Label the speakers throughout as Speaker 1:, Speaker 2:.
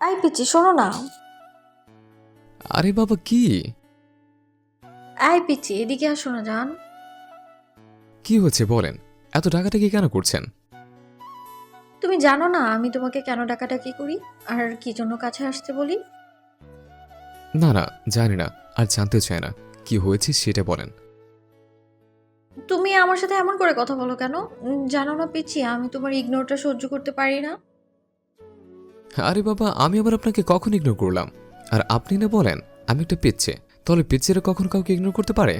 Speaker 1: I পিচ্ছি শোনো না।
Speaker 2: আরে বাবা কি?
Speaker 1: আই পিচ্ছি এদিকে আসো না জান।
Speaker 2: কি হচ্ছে বলেন? এত ডাকাডাকি কেন করছেন?
Speaker 1: তুমি জানো না আমি তোমাকে কেন ডাকাডাকি করি আর কি জন্য কাছে আসতে বলি?
Speaker 2: না না, জানি না, আর জানতে চাই না। কি হয়েছে সেটা বলেন।
Speaker 1: তুমি আমার সাথে এমন করে কথা বলো কেন? জানো না পিচ্ছি আমি তোমার ইগনোরটা সহ্য করতে পারি না।
Speaker 2: আরে বাবা, আমি আবার আপনাকে কখন ইগনোর করলাম? আর আপনি না বলেন আমি একটা পিচ্ছে, তাহলে পিচ্ছেরা কখন কাউকে ইগনোর করতে পারে?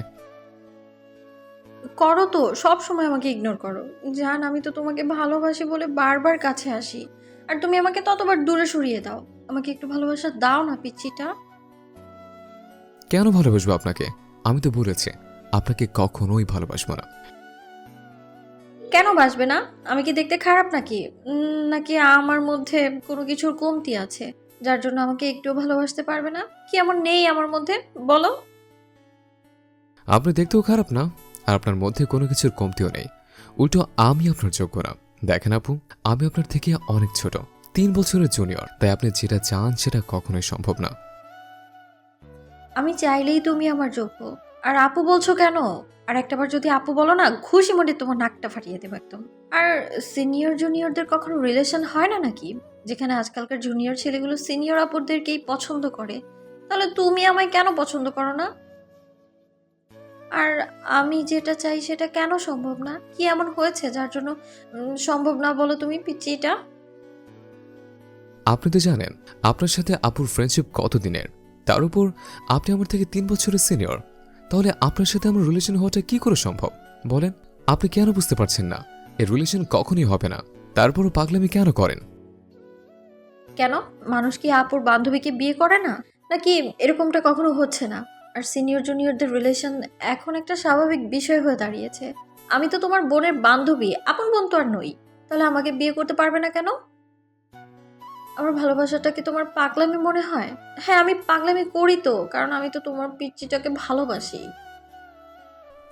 Speaker 1: করো তো, সব সময় আমাকে ইগনোর করো। জান আমি তো তোমাকে ভালোবাসি বলে বারবার কাছে আসি, আর তুমি আমাকে ততবার দূরে সরিয়ে দাও। আমাকে একটু ভালোবাসা দাও না পিচ্ছিটা।
Speaker 2: কেন ভালোবাসবো আপনাকে? আমি তো বলেছি আপনাকে কখনোই ভালোবাসবো না।
Speaker 1: কেন বাসবে না? আমি কি দেখতে খারাপ নাকি? নাকি আমার মধ্যে কোনো কিছুর কমতি আছে যার জন্য আমাকে একটুও ভালোবাসতে পারবে না? কি এমন নেই আমার মধ্যে? বলো।
Speaker 2: আপনি দেখতেও খারাপ না, আর আপনার মধ্যে কোনো কিছুর কমতিও নেই। উল্টো আমি আপনার যোগ্য না। দেখেন আপু, আমি আপনার থেকে অনেক ছোট, 3 বছরের জুনিয়র, তাই আপনি যেটা চান সেটা কখনোই সম্ভব না।
Speaker 1: আমি চাইলেই তুমি আমার যোগ্য। আর আপু বলছো কেন? আর একটাবার যদি আপু বলো না, খুশি মনে তোমার নাকটা ফাটিয়ে দেবো একদম। আর সিনিয়র জুনিয়রদের কখনো রিলেশন হয় না নাকি? যেখানে আজকালকার জুনিয়র ছেলেগুলো সিনিয়র আপুদেরকেই পছন্দ করে, তাহলে তুমি আমায় কেন পছন্দ করো না? আর আমি যেটা চাই সেটা কেন সম্ভব না? কি এমন হয়েছে যার জন্য সম্ভব না বলো তুমি পিচ্চিটা?
Speaker 2: আপনি তো জানেন আপনার সাথে আপুর ফ্রেন্ডশিপ কতদিনের। তার উপর আপনি আমার থেকে 3 বছরের সিনিয়র। তাহলে আপনার সাথে আমার রিলেশন হওয়াটা কি করে সম্ভব বলেন? আপনি কেন বুঝতে পারছেন না? এই রিলেশন কখনই হবে না। তারপরও পাগলামি কেন করেন?
Speaker 1: কেন? মানুষ কি আপুর বান্ধবীকে বিয়ে করে না? নাকি এরকমটা কখনো হচ্ছে না? আর সিনিয়র জুনিয়রদের রিলেশন এখন একটা স্বাভাবিক বিষয় হয়ে দাঁড়িয়েছে। আমি তো তোমার বোনের বান্ধবী, আপন বোন তো আর নই। তাহলে আমাকে বিয়ে করতে পারবে না কেন? আমার ভালোবাসাটা কি তোমার পাগলামি মনে হয়? হ্যাঁ আমি পাগলামি করি তো, কারণ আমি তো তোমার পিচ্চিটাকে ভালোবাসি।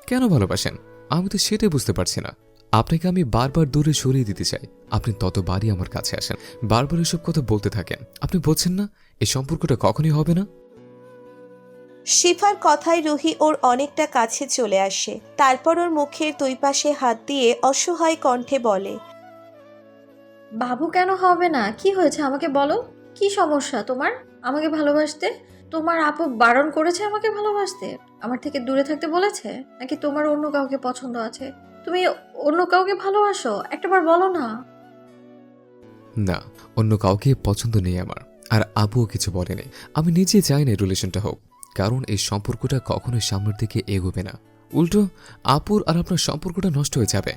Speaker 2: কেন ভালোবাসেন? আমি তো সেটাই বুঝতে পারছি না। আপনাকে আমি বারবার দূরে সরিয়ে দিতে চাই, আপনি ততবারই আমার কাছে আসেন। বারবার এসব কথা বলতে থাকেন। আপনি বলছেন না এই সম্পর্কটা কখনই হবে না?
Speaker 3: শিফার কথায় রুহি ওর অনেকটা কাছে চলে আসে। তারপর ওর মুখের দুই পাশে হাত দিয়ে অসহায় কণ্ঠে বলে,
Speaker 1: বাবু কেন হবে না? কি হয়েছে আমাকে বলো। কি সমস্যা তোমার আমাকে ভালোবাসতে? তোমার আপু বারণ করেছে আমাকে ভালোবাসতে? আমার থেকে দূরে থাকতে বলেছে? নাকি তোমার অন্য কাউকে পছন্দ আছে? তুমি অন্য কাউকে ভালোবাসো? একটাবার বলো না।
Speaker 2: না, অন্য কাউকে পছন্দ নেই আমার। আর আবুও কিছু বলেনি। আমি নিজে চাই না রিলেশনটা হোক, কারণ এই সম্পর্কটা কখনোই সামনের দিকে এগোবে না। উল্টো আপুর আর আপনার সম্পর্কটা নষ্ট হয়ে যাবে।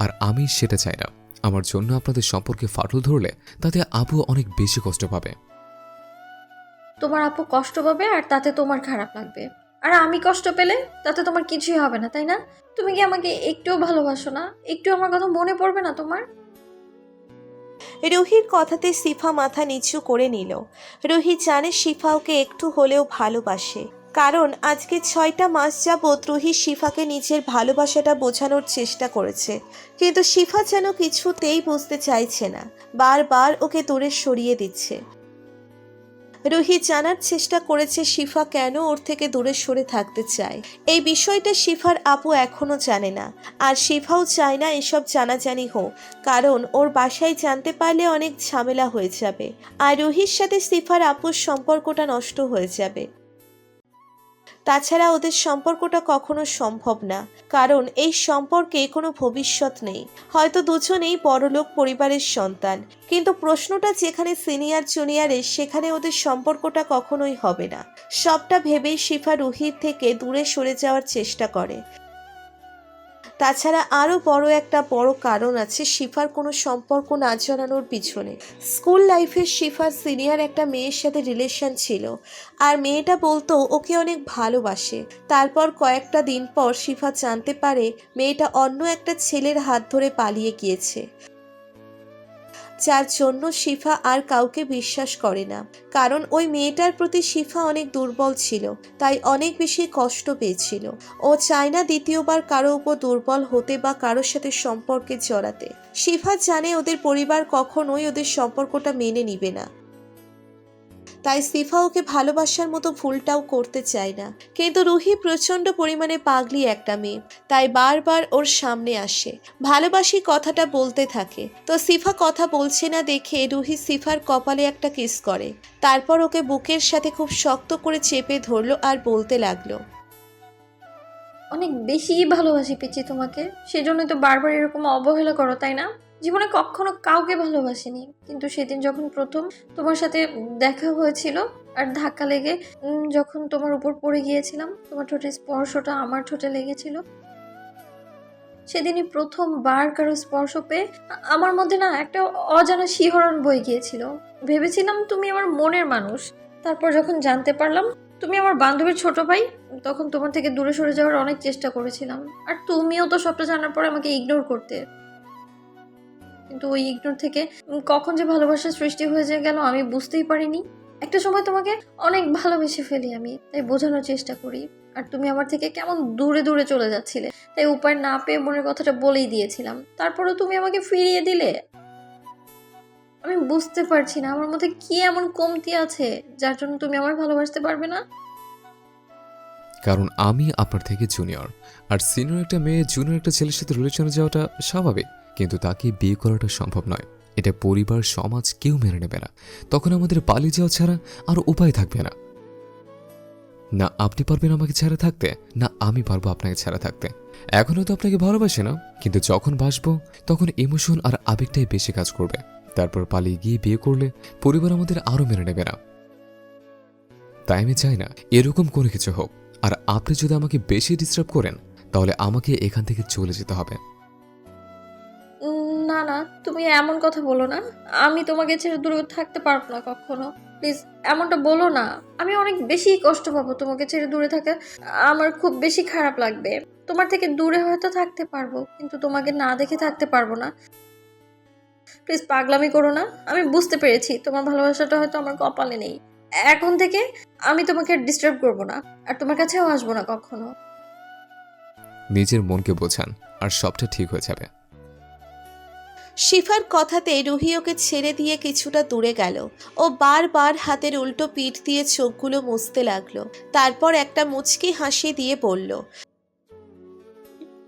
Speaker 2: আর আমি সেটা চাই না। আমার জন্য আপনাদের সম্পর্কে ফাটল ধরলে তাতে আবু অনেক বেশি কষ্ট পাবে।
Speaker 1: তোমার আপু কষ্ট পাবে আর তাতে তোমার খারাপ লাগবে। আর আমি কষ্ট পেলে তাতে তোমার কিছুই হবে না, তাই না? তুমি কি আমাকে একটুও ভালোবাসো না? একটু আমার কথা মনে পড়বে না তোমার?
Speaker 3: রুহির কথাতে শিফা মাথা নিচু করে নিল। রুহি জানে শিফা ওকে একটু হলেও ভালোবাসে, কারণ আজকে 6টা মাস যাবৎ রুহি শিফাকে নিজের ভালোবাসাটা বোঝানোর চেষ্টা করেছে। কিন্তু শিফা যেন কিছুতেই বুঝতে চাইছে না, বারবার ওকে দূরে সরিয়ে দিচ্ছে। রুহি জানার চেষ্টা করেছে শিফা কেন ওর থেকে দূরে সরে থাকতে চায়। এই বিষয়টা শিফার আপু এখনো জানে না, আর শিফাও চায় না এসব জানাজানি হোক, কারণ ওর বাসায় জানতে পারলে অনেক ঝামেলা হয়ে যাবে, আর রুহির সাথে শিফার আপুর সম্পর্কটা নষ্ট হয়ে যাবে। তাছাড়া ওদের সম্পর্কটা কখনো সম্ভব না, কারণ এই সম্পর্কে কোনো ভবিষ্যৎ নেই। হয়তো দুজনেই বড়লোক পরিবারের সন্তান, কিন্তু প্রশ্নটা যেখানে সিনিয়র জুনিয়রের, সেখানে ওদের সম্পর্কটা কখনোই হবে না। সবটা ভেবেই শিফা রুহির থেকে দূরে সরে যাওয়ার চেষ্টা করে। তাছাড়া আরও বড় কারণ আছে শিফার কোনো সম্পর্ক না জানানোর পিছনে। স্কুল লাইফে শিফার সিনিয়র একটা মেয়ের সাথে রিলেশন ছিল, আর মেয়েটা বলতো ওকে অনেক ভালোবাসে। তারপর কয়েকটা দিন পর শিফা জানতে পারে মেয়েটা অন্য একটা ছেলের হাত ধরে পালিয়ে গিয়েছে। যার জন্য শিফা আর কাউকে বিশ্বাস করে না। কারণ ওই মেয়েটার প্রতি শিফা অনেক দুর্বল ছিল, তাই অনেক বেশি কষ্ট পেয়েছিল। ও চায় না দ্বিতীয়বার কারো উপর দুর্বল হতে বা কারোর সাথে সম্পর্কে জড়াতে। শিফা জানে ওদের পরিবার কখনোই ওদের সম্পর্কটা মেনে নিবে না, তাই সিফা ওকে ভালোবাসার মতো ভুলটাও করতে চায় না। কিন্তু রুহি প্রচণ্ড পরিমাণে পাগলি একটা মেয়ে, তাই বারবার ওর সামনে আসে, ভালোবাসি কথাটা বলতে থাকে। তো সিফা কথা বলছে না দেখে রুহি সিফার কপালে একটা কিস করে, তারপর ওকে বুকের সাথে খুব শক্ত করে চেপে ধরলো আর বলতে লাগলো,
Speaker 1: অনেক বেশি ভালোবাসি পিচি তোমাকে, সেজন্যই তো বারবার এরকম অবহেলা করো, তাই না? জীবনে কখনো কাউকে ভালোবাসিনি, কিন্তু সেদিন যখন প্রথম তোমার সাথে দেখা হয়েছিল আর ধাক্কা লেগে যখন তোমার উপর পড়ে গিয়েছিলাম, তোমার ঠোঁটের স্পর্শটা আমার ঠোঁটে লেগেছিল, সেদিনই প্রথমবার কারো স্পর্শ পেয়ে আমার মধ্যে না একটা অজানা শিহরণ বয়ে গিয়েছিল। ভেবেছিলাম তুমি আমার মনের মানুষ। তারপর যখন জানতে পারলাম তুমি আমার বান্ধবীর ছোট ভাই, তখন তোমার থেকে দূরে সরে যাওয়ার অনেক চেষ্টা করেছিলাম। আর তুমিও তো সবটা জানার পর আমাকে ইগনোর করতে, কিন্তু ওই ইগনোর থেকে কখন যে ভালোবাসার সৃষ্টি হয়ে গেল আমি বুঝতেই পারিনি। একটা সময় তোমাকে অনেক ভালোবেসে ফেলি আমি, তাই বোঝানোর চেষ্টা করি। আর তুমি আমার থেকে কেমন দূরে দূরে চলে যাচ্ছিলে, তাই উপায় না পেয়ে মনের কথাটা বলেই দিয়েছিলাম। তারপরেও তুমি আমাকে ফিরিয়ে দিলে। আমি বুঝতে পারছি না আমার মধ্যে কি এমন কমতি আছে যার জন্য তুমি আমায় ভালোবাসতে পারবে না।
Speaker 2: কারণ আমি আপনার থেকে জুনিয়র, আর সিনিয়র একটা মেয়ে জুনিয়র একটা ছেলের সাথে রিলেশনে যাওয়াটা স্বাভাবিক, কিন্তু তাকে বিয়ে করাটা সম্ভব নয়। এটা পরিবার সমাজ কেউ মেনে নেবে না। তখন আমাদের পালিয়ে যাওয়া ছাড়া আর উপায় থাকবে না। না আপনি পারবেন আমাকে ছাড়া থাকতে, না আমি পারবো আপনাকে ছাড়া থাকতে। এখনও তো আপনাকে ভালোবাসি না, কিন্তু যখন বাসবো তখন ইমোশন আর আবেগটাই বেশি কাজ করবে। তারপর পালিয়ে গিয়ে বিয়ে করলে পরিবার আমাদের আরও মেনে নেবে না। তাই আমি চাই না এরকম কোনো কিছু হোক। আর আপনি যদি আমাকে বেশি ডিস্টার্ব করেন তাহলে আমাকে এখান থেকে চলে যেতে হবে।
Speaker 1: না না, তুমি এমন কথা বলো না। আমি তোমাকে ছেড়ে দূরে থাকতে পারবো না কখনো। প্লিজ এমনটা বলো না। আমি অনেক বেশি কষ্ট পাবো তোমাকে ছেড়ে দূরে থাকা। আমার খুব বেশি খারাপ লাগবে। তোমার থেকে দূরে হয়তো থাকতে পারবো, কিন্তু তোমাকে না দেখে থাকতে পারবো না। প্লিজ পাগলামি করো না। আমি বুঝতে পেরেছি তোমার ভালোবাসাটা হয়তো আমার কপালে নেই। এখন থেকে আমি তোমাকে ডিস্টার্ব করবো না, আর তোমার কাছেও আসবো না কখনো।
Speaker 2: নিজের মনকে বোঝান আর সবটা ঠিক হয়ে যাবে।
Speaker 3: শিফার কথাতে রুহি ওকে ছেড়ে দিয়ে কিছুটা দূরে গেল। ও বারবার হাতের উল্টো পিঠ দিয়ে চোখগুলো মুছতে লাগলো, তারপর একটা মুচকি হাসি দিয়ে বলল,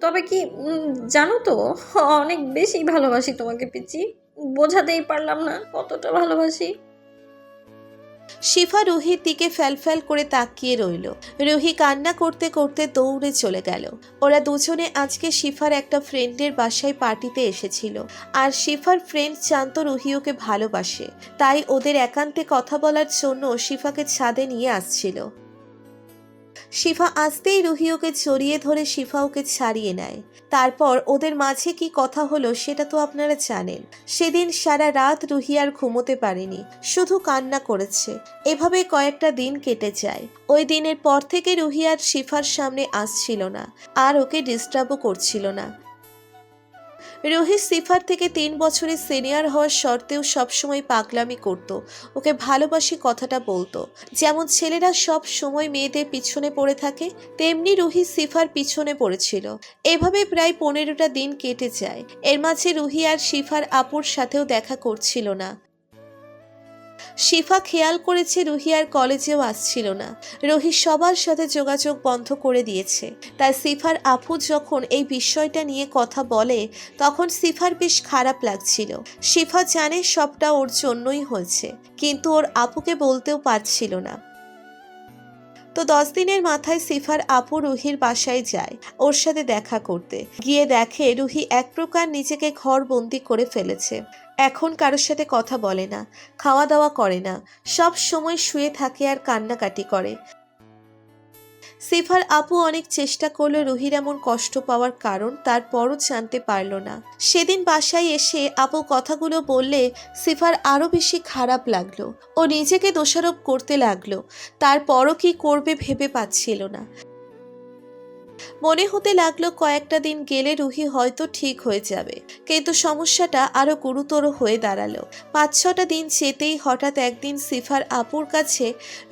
Speaker 1: তবে কি জানো তো, অনেক বেশি ভালোবাসি তোমাকে পিচি। বোঝাতেই পারলাম না কতটা ভালোবাসি।
Speaker 3: শিফা রুহির দিকে ফ্যালফ্যাল করে তাকিয়ে রইল। রুহি কান্না করতে করতে দৌড়ে চলে গেল। ওরা দুজনে আজকে শিফার একটা ফ্রেন্ডের বাসায় পার্টিতে এসেছিল, আর শিফার ফ্রেন্ড জানতো রুহি ওকে ভালোবাসে, তাই ওদের একান্তে কথা বলার জন্য শিফাকে ছাদে নিয়ে আসছিল। শিফা আসতেই রুহি ওকে জড়িয়ে ধরে শিফা ওকে ছাড়িয়ে নেয়। তারপর ওদের মাঝে কি কথা হলো সেটা তো আপনারা জানেন। সেদিন সারা রাত রুহি আর ঘুমোতে পারেনি, শুধু কান্না করেছে। এভাবে কয়েকটা দিন কেটে যায়। ওই দিনের পর থেকে রুহি আর শিফার সামনে আসছিল না, আর ওকে ডিস্টার্বও করছিল না। রুহি সিফার থেকে 3 বছরের সিনিয়র হওয়ার সত্ত্বেও সবসময় পাগলামি করত, ওকে ভালোবাসি কথাটা বলতো। যেমন ছেলেরা সব সময় মেয়েদের পিছনে পড়ে থাকে, তেমনি রুহি সিফার পিছনে পড়েছিল। এভাবে প্রায় 15টা দিন কেটে যায়। এর মাঝে রুহি আর শিফার আপুর সাথেও দেখা করছিল না। শিফা খেয়াল করেছে রুহি আর কলেজেও আসছিল না। রুহি সবার সাথে যোগাযোগ বন্ধ করে দিয়েছে। তাই সিফার আপু যখন এই বিষয়টা নিয়ে কথা বলে তখন সিফার বেশ খারাপ লাগছিল। শিফা জানে সবটা ওর জন্যই হয়েছে, কিন্তু ওর আপুকে বলতেও পারছিল না। তো 10 দিনের মাথায় সিফার আপু রুহির বাসায় যায় ওর সাথে দেখা করতে। গিয়ে দেখে রুহি এক প্রকার নিজেকে ঘরবন্দি করে ফেলেছে। এখন কারোর সাথে কথা বলে না, খাওয়া দাওয়া করে না, সব সময় শুয়ে থাকে আর কান্নাকাটি করে। সিফার আপু অনেক চেষ্টা করলো রুহির এমন কষ্ট পাওয়ার কারণ, তারপরও জানতে পারল না। সেদিন বাসায় এসে আপু কথাগুলো বললে সিফার আরো বেশি খারাপ লাগলো। ও নিজেকে দোষারোপ করতে লাগলো, তারপরও কি করবে ভেবে পাচ্ছিল না। মনে হতে লাগলো কয়েকটা দিন গেলে রুহি হয়তো ঠিক হয়ে যাবে, কিন্তু সমস্যাটা আরো গুরুতর হয়ে দাঁড়ালো। 5-6টা দিন যেতেই হঠাৎ একদিন সিফার আপুর কাছে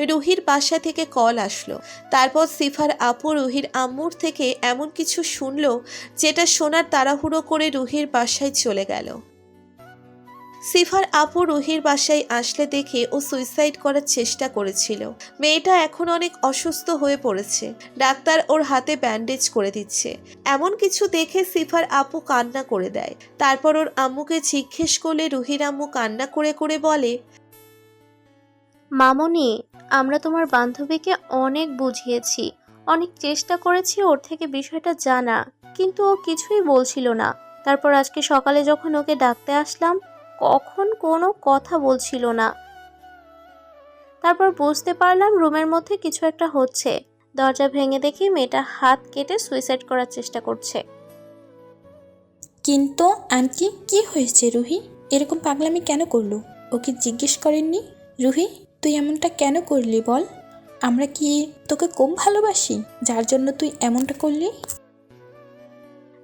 Speaker 3: রুহির বাসা থেকে কল আসলো। তারপর সিফার আপু রুহির আম্মুর থেকে এমন কিছু শুনলো যেটা শোনার তাড়াহুড়ো করে রুহির বাসায় চলে গেল। সিফার আপু রুহির বাসায় আসলে দেখে ও সুইসাইড করার চেষ্টা করেছিল। মেয়েটা এখন অনেক অসুস্থ হয়ে পড়েছে, ডাক্তার ওর হাতে ব্যান্ডেজ করে দিচ্ছে। এমন কিছু দেখে সিফার আপু কান্না করে দেয়। তারপর ওর আম্মুকে জিজ্ঞেস করলে রুহির আম্মু কান্না করে করে বলে,
Speaker 4: মামনি, আমরা তোমার বান্ধবীকে অনেক বুঝিয়েছি, অনেক চেষ্টা করেছি ওর থেকে বিষয়টা জানা, কিন্তু ও কিছুই বলছিল না। তারপর আজকে সকালে যখন ওকে ডাকতে আসলাম, কখন কোনো কথা বলছিল না। তারপর বুঝতে পারলাম রুমের মধ্যে কিছু একটা হচ্ছে। দরজা ভেঙে দেখি মেয়েটা হাত কেটে সুইসাইড করার চেষ্টা করছে।
Speaker 5: কিন্তু আন্টি, কি হয়েছে রুহি? এরকম পাগলামি কেন করলো? ওকে জিজ্ঞেস করেননি? রুহি, তুই এমনটা কেন করলি বল? আমরা কি তোকে কম ভালোবাসি যার জন্য তুই এমনটা করলি?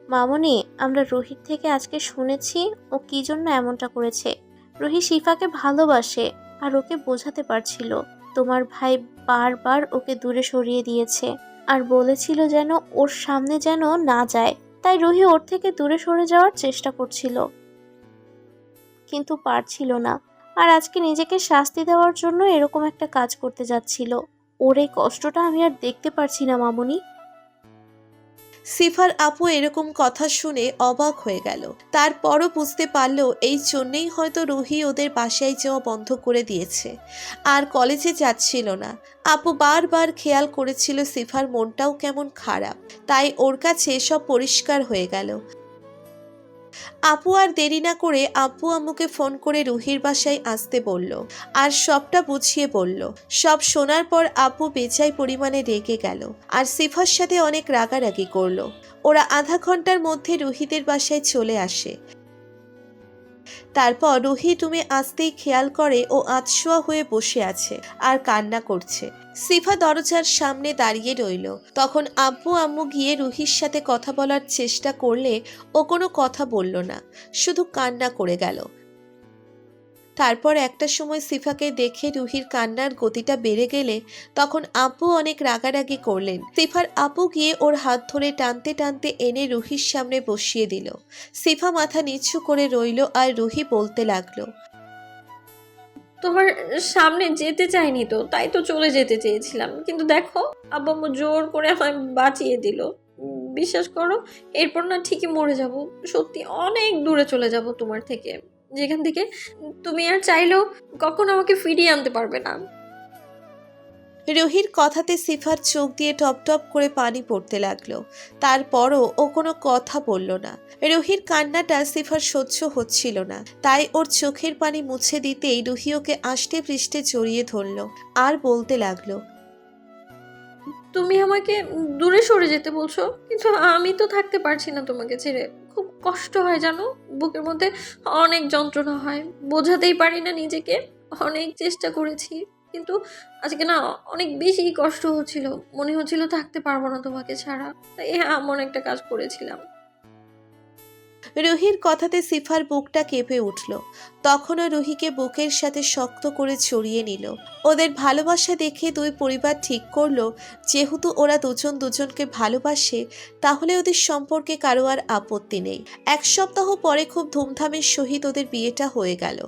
Speaker 4: মামনি, আমরা রুহির থেকে আজকে শুনেছি ও কি জন্য এমনটা করেছে। রুহি শিফাকে ভালোবাসে আর ওকে বোঝাতে পারছিল। তোমার ভাই বারবার ওকে দূরে সরিয়ে দিয়েছে আর বলেছিল যেন ওর সামনে যেন না যায়। তাই রুহি ওর থেকে দূরে সরে যাওয়ার চেষ্টা করছিল, কিন্তু পারছিল না। আর আজকে নিজেকে শাস্তি দেওয়ার জন্য এরকম একটা কাজ করতে যাচ্ছিল। ওর এই কষ্টটা আমি আর দেখতে পারছি না মামনি।
Speaker 3: সিফার আপু এরকম কথা শুনে অবাক হয়ে গেল। তারপরও বুঝতে পারলো এই জন্যেই হয়তো রুহি ওদের বাসায় যাওয়া বন্ধ করে দিয়েছে আর কলেজে যাচ্ছিল না। আপু বারবার খেয়াল করেছিল সিফার মনটাও কেমন খারাপ, তাই ওর কাছে সব পরিষ্কার হয়ে গেল। আপু আর দেরি না করে আব্বু আম্মুকে ফোন করে রুহির বাসায় আসতে বলল আর সবটা বুঝিয়ে বলল। সব শোনার পর আপু বেজায় পরিমাণে রেগে গেল আর সিফার সাথে অনেক রাগারাগি করলো। ওরা আধা ঘন্টার মধ্যে রুহিদের বাসায় চলে আসে। তারপর রুহি রুমে আসতেই খেয়াল করে ও আতশোয়া হয়ে বসে আছে আর কান্না করছে। সিফা দরজার সামনে দাঁড়িয়ে রইল। তখন আব্বু আম্মু গিয়ে রুহির সাথে কথা বলার চেষ্টা করলে ও কোনো কথা বলল না, শুধু কান্না করে গেল। তারপর একটা সময় সিফাকে দেখে রুহির কান্নার গতিটা বেড়ে গেলে তখন আব্বু অনেক রাগারাগি করলেন। সিফার আপু গিয়ে ওর হাত ধরে টানতে টানতে এনে রুহির সামনে বসিয়ে দিল। সিফা মাথা নিচু করে রইল আর রুহি বলতে লাগলো,
Speaker 1: তোমার সামনে যেতে চাইনি তো, তাই তো চলে যেতে চেয়েছিলাম, কিন্তু দেখো আব্বু আম্মু জোর করে আমায় বাঁচিয়ে দিল। বিশ্বাস করো, এরপর না ঠিকই মরে যাব, সত্যি অনেক দূরে চলে যাব তোমার থেকে, যেখান থেকে তুমি আর চাইলেও কখনো আমাকে ফিরিয়ে আনতে পারবে না।
Speaker 3: রুহির কথাতে সিফার চোখ দিয়ে টপ টপ করে পানি পড়তে লাগলো। তারপরও ও কোনো কথা বলল না। রুহির কান্নাটা সিফার সহ্য হচ্ছিল না, তাই ওর চোখের পানি মুছে দিতেই রুহি ওকে আষ্টে পৃষ্ঠে জড়িয়ে ধরল আর বলতে লাগলো,
Speaker 1: তুমি আমাকে দূরে সরে যেতে বলছো, কিন্তু আমি তো থাকতে পারছি না তোমাকে ছেড়ে। খুব কষ্ট হয় জানো, বুকের মধ্যে অনেক যন্ত্রণা হয়, বোঝাতেই পারি না নিজেকে। অনেক চেষ্টা করেছি, কিন্তু আজকে না অনেক বেশি কষ্ট হচ্ছিল, মনে হচ্ছিল থাকতে পারবো না তোমাকে ছাড়া, তাই এমন একটা কাজ করেছিলাম।
Speaker 3: রুহির কথাতে সিফার বুকটা কেঁপে উঠল। তখনও রুহিকে বুকের সাথে শক্ত করে জড়িয়ে নিল। ওদের ভালোবাসা দেখে দুই পরিবার ঠিক করলো যেহেতু ওরা দুজন দুজনকে ভালোবাসে তাহলে ওদের সম্পর্কে কারো আর আপত্তি নেই। 1 সপ্তাহ পরে খুব ধুমধামের সহিত ওদের বিয়েটা হয়ে গেল।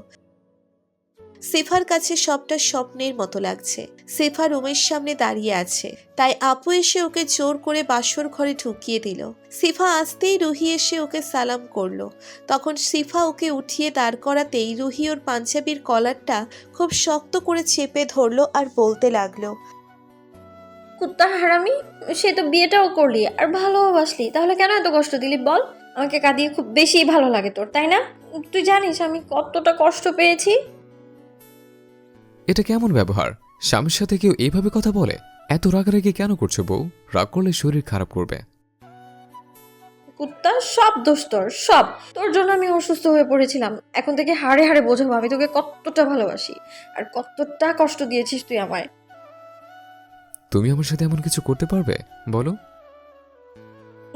Speaker 3: সিফার কাছে সবটা স্বপ্নের মতো লাগছে। সিফা রুমের সামনে দাঁড়িয়ে আছে, তাই আপু এসে ওকে জোর করে বাসর ঘরে ঢুকিয়ে দিল। সিফা আসতেই রুহি এসে ওকে সালাম করলো। তখন সিফা ওকে উঠিয়ে দাঁড় করাতেই রুহি ওর পাঞ্জাবির কলারটা খুব শক্ত করে চেপে ধরলো আর বলতে লাগলো,
Speaker 1: কুত্তা হারামি, সে তো বিয়েটাও করলি আর ভালোবাসলি, তাহলে কেন এত কষ্ট দিলি বল? আমাকে কাঁদিয়ে খুব বেশি ভালো লাগে তোর, তাই না? তুই জানিস আমি কতটা কষ্ট পেয়েছি।
Speaker 2: এটা কেমন ব্যবহার? স্বামীর সাথে কেউ এইভাবে কথা বলে? এত রাগারাগি কেন করছো বউ? রাগ করলে শরীর খারাপ করবে।
Speaker 1: কুত্তা, সব দোষ তোর, সব তোর জন্য আমি অসুস্থ হয়ে পড়েছিলাম। এখন থেকে হাড়ে হাড়ে বোঝাবো আমি তোকে কতটা ভালোবাসি আর কতটা কষ্ট দিয়েছিস তুই আমায়।
Speaker 2: তুমি আমার সাথে এমন কিছু করতে পারবে বলো?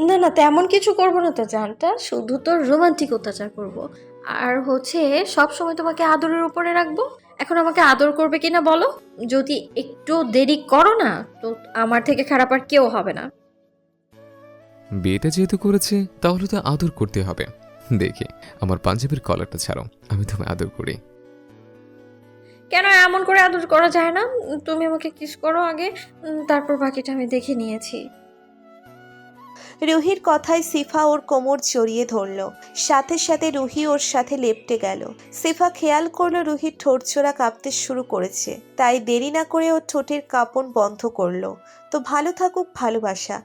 Speaker 1: না না, তেমন কিছু করবো না তো জানটা, শুধু তো রোমান্টিক অত্যাচার করব। আর হচ্ছে সব সময় তোমাকে আদরের উপরে রাখবো। এখন আমাকে আদর করবে কিনা বলো? যদি একটু দেরি করো না, তো আমার থেকে খারাপ আর কেউ হবে না।
Speaker 2: বিয়েটা যেহেতু করেছে তাহলে তো আদর করতে হবে। দেখি আমার পাঞ্জাবির কলারটা ছাড়ো, আমি তোমায় আদর করি।
Speaker 1: কেন এমন করে আদর করা যায় না? তুমি আমাকে কিস করো আগে, তারপর বাকিটা আমি দেখে নিয়েছি।
Speaker 3: রুহির কথায় সিফা ওর কোমর জড়িয়ে ধরল, সাথে সাথে রুহি ওর সাথে লেপ্টে গেল। সিফা খেয়াল করলো রুহির ঠোঁটজোড়া কাঁপতে শুরু করেছে, তাই দেরি না করে ওর ঠোঁটের কাঁপন বন্ধ করলো। তো ভালো থাকুক ভালোবাসা।